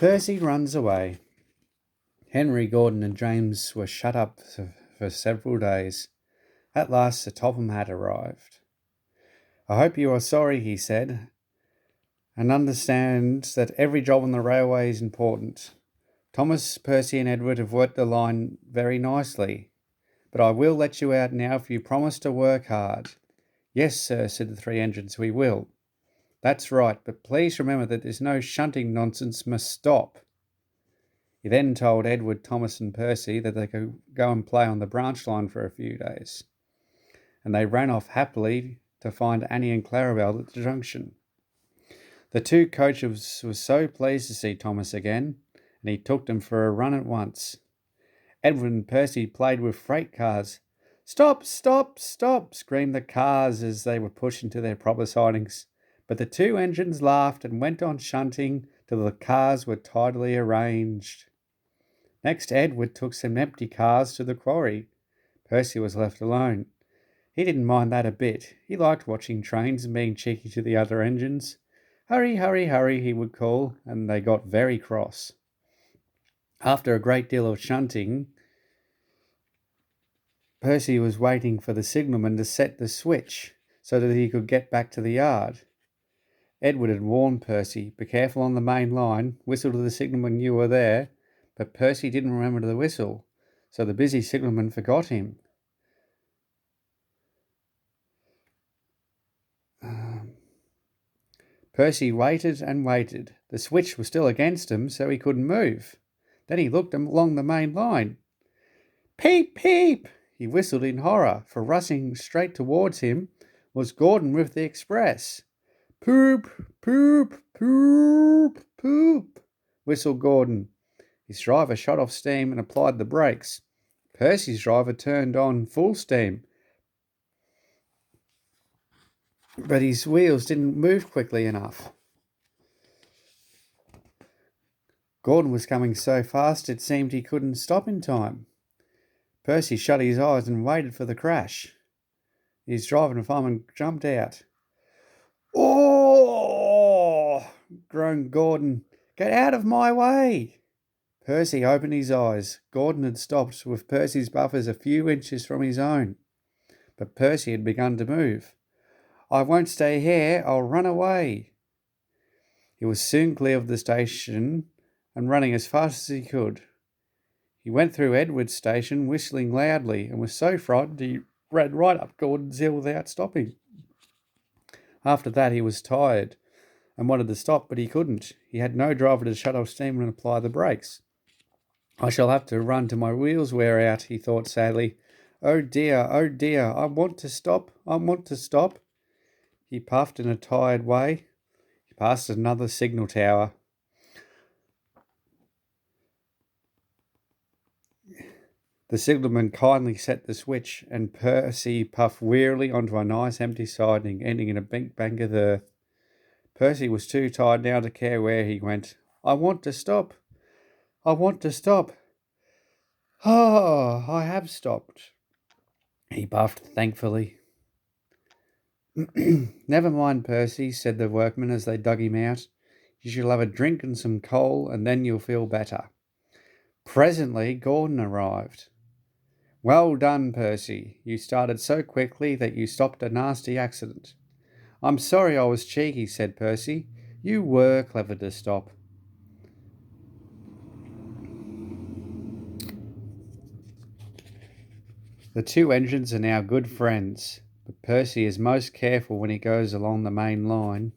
Percy runs away. Henry, Gordon and James were shut up for several days. At last the Topham had arrived. "I hope you are sorry," he said, "and understand that every job on the railway is important. Thomas, Percy and Edward have worked the line very nicely, but I will let you out now if you promise to work hard." "Yes, sir," said the three engines, "we will." "That's right, but please remember that this no shunting nonsense must stop." He then told Edward, Thomas and Percy that they could go and play on the branch line for a few days, and they ran off happily to find Annie and Clarabel at the junction. The two coaches were so pleased to see Thomas again, and he took them for a run at once. Edward and Percy played with freight cars. "Stop, stop, stop," screamed the cars as they were pushed into their proper sidings. But the two engines laughed and went on shunting till the cars were tidily arranged. Next, Edward took some empty cars to the quarry. Percy was left alone. He didn't mind that a bit. He liked watching trains and being cheeky to the other engines. "Hurry, hurry, hurry," he would call, and they got very cross. After a great deal of shunting, Percy was waiting for the signalman to set the switch so that he could get back to the yard. Edward had warned Percy, "Be careful on the main line, whistle to the signalman you were there," but Percy didn't remember the whistle, so the busy signalman forgot him. Percy waited and waited. The switch was still against him, so he couldn't move. Then he looked along the main line. "Peep, peep!" he whistled in horror, for rushing straight towards him was Gordon with the express. "Poop, poop, poop, poop," whistled Gordon. His driver shut off steam and applied the brakes. Percy's driver turned on full steam, but his wheels didn't move quickly enough. Gordon was coming so fast it seemed he couldn't stop in time. Percy shut his eyes and waited for the crash. His driver and fireman jumped out. "Oh!" groaned Gordon. "Get out of my way!" Percy opened his eyes. Gordon had stopped, with Percy's buffers a few inches from his own. But Percy had begun to move. "I won't stay here. I'll run away." He was soon clear of the station and running as fast as he could. He went through Edward's station, whistling loudly, and was so frightened he ran right up Gordon's hill without stopping. After that he was tired and wanted to stop, but he couldn't. He had no driver to shut off steam and apply the brakes. "I shall have to run till my wheels wear out," he thought sadly. Oh dear, I want to stop, I want to stop." He puffed in a tired way. He passed another signal tower. The signalman kindly set the switch, and Percy puffed wearily onto a nice empty siding, ending in a big bank of earth. Percy was too tired now to care where he went. "I want to stop. I want to stop. Oh, I have stopped," he puffed thankfully. "Never mind, Percy," said the workmen as they dug him out. "You shall have a drink and some coal, and then you'll feel better." Presently Gordon arrived. "Well done, Percy. You started so quickly that you stopped a nasty accident." "I'm sorry I was cheeky," said Percy. "You were clever to stop." The two engines are now good friends, but Percy is most careful when he goes along the main line.